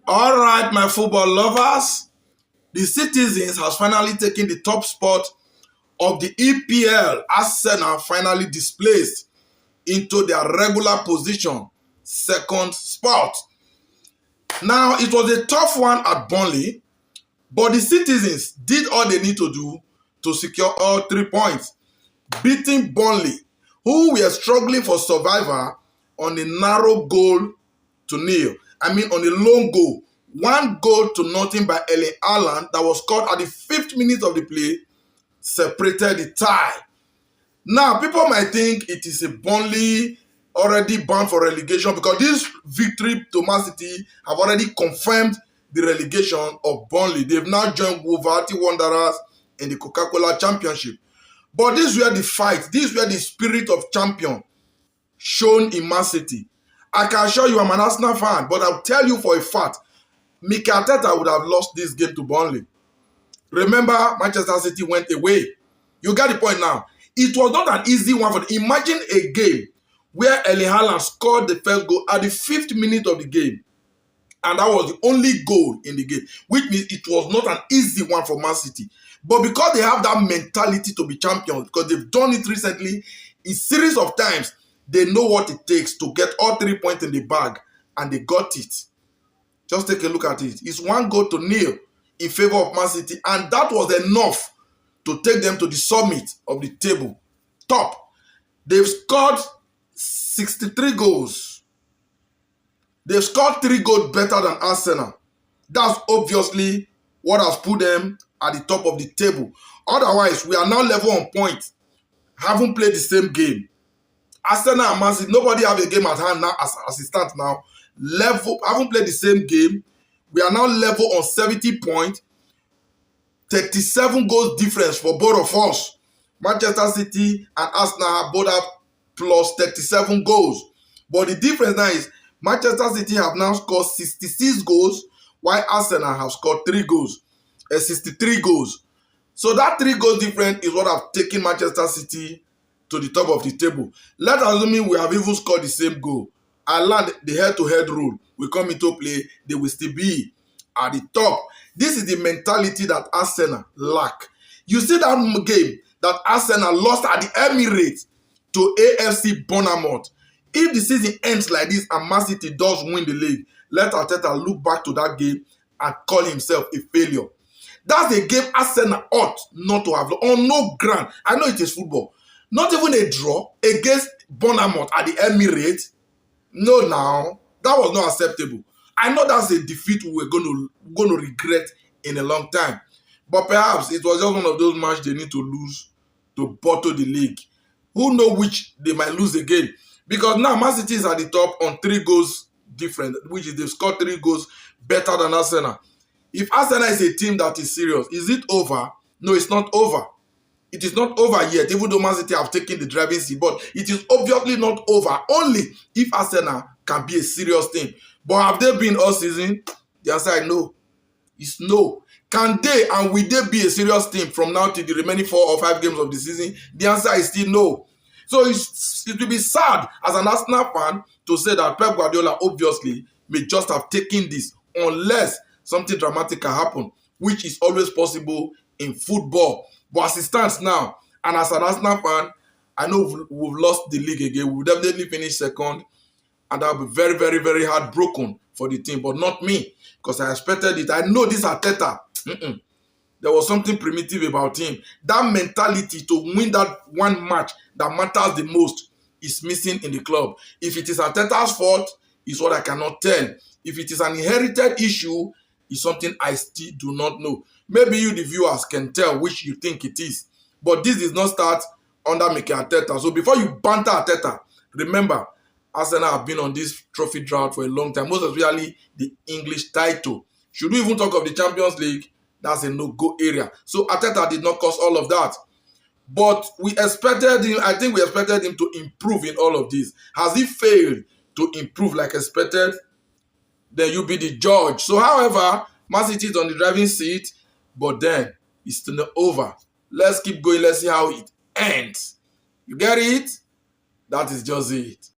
All right, my football lovers, the Citizens has finally taken the top spot of the EPL. Arsenal finally displaced into their regular position, second spot. Now, it was a tough one at Burnley, but the Citizens did all they need to do to secure all 3 points, beating Burnley, who were struggling for survival on a narrow goal to nil. On a lone goal. 1-0 by Erling Haaland that was scored at the 5th minute of the play separated the tie. Now, people might think it is a Burnley already bound for relegation because this victory to Man City have already confirmed the relegation of Burnley. They've now joined Wolverhampton Wanderers in the Coca-Cola Championship. But this is where the fight, this is where the spirit of champion shown in Man City. I can assure you I'm an Arsenal fan, but I'll tell you for a fact, Mikel Arteta would have lost this game to Burnley. Remember, Manchester City went away. You get the point now. It was not an easy one for them. Imagine a game where Erling Haaland scored the first goal at the 5th minute of the game. And that was the only goal in the game, which means it was not an easy one for Man City. But because they have that mentality to be champions, because they've done it recently, a series of times, they know what it takes to get all 3 points in the bag, and they got it. Just take a look at it. It's 1-0 in favor of Man City, and that was enough to take them to the summit of the table. Top. They've scored 63 goals. They've scored 3 goals better than Arsenal. That's obviously what has put them at the top of the table. Otherwise, we are now level on points. Haven't played the same game. Arsenal and Man City, nobody have a game at hand now as it stands now. Level, haven't played the same game. We are now level on 70 points. 37 goals difference for both of us. Manchester City and Arsenal both have plus 37 goals. But the difference now is Manchester City have now scored 66 goals, while Arsenal have scored 63 goals. So that 3 goals difference is what have taken Manchester City to the top of the table. Let's assume we have even scored the same goal. And land the head-to-head rule will come into play. They will still be at the top. This is the mentality that Arsenal lack. You see that game that Arsenal lost at the Emirates to AFC Bournemouth. If the season ends like this and Man City does win the league, let Arteta look back to that game and call himself a failure. That's a game Arsenal ought not to have on no ground. I know it is football. Not even a draw against Bournemouth at the Emirates. No, now that was not acceptable. I know that's a defeat we're going to regret in a long time. But perhaps it was just one of those matches they need to lose to bottle the league. Who knows which they might lose again? Because now Man City is at the top on 3 goals different, which is they've scored 3 goals better than Arsenal. If Arsenal is a team that is serious, is it over? No, it's not over. It is not over yet, even though Man City have taken the driving seat. But it is obviously not over, only if Arsenal can be a serious team. But have they been all season? The answer is no. It's no. Can they and will they be a serious team from now to the remaining 4 or 5 games of the season? The answer is still no. So it will be sad as an Arsenal fan to say that Pep Guardiola obviously may just have taken this unless something dramatic can happen, which is always possible in football. But as it stands now, and as an Arsenal fan, I know we've lost the league again. We'll definitely finish second, and I'll be very, very, very heartbroken for the team, but not me, because I expected it. I know this Arteta. There was something primitive about him. That mentality to win that one match that matters the most is missing in the club. If it is Arteta's fault, is what I cannot tell. If it is an inherited issue, is something I still do not know. Maybe you, the viewers, can tell which you think it is. But this did not start under Mikel Arteta. So before you banter Arteta, remember, Arsenal have been on this trophy drought for a long time, most especially the English title. Should we even talk of the Champions League? That's a no-go area. So Arteta did not cause all of that. But we expected him, I think we expected him to improve in all of this. Has he failed to improve like expected? Then you be the judge. So however, Man City is on the driving seat, but then it's still not over. Let's keep going. Let's see how it ends. You get it? That is just it.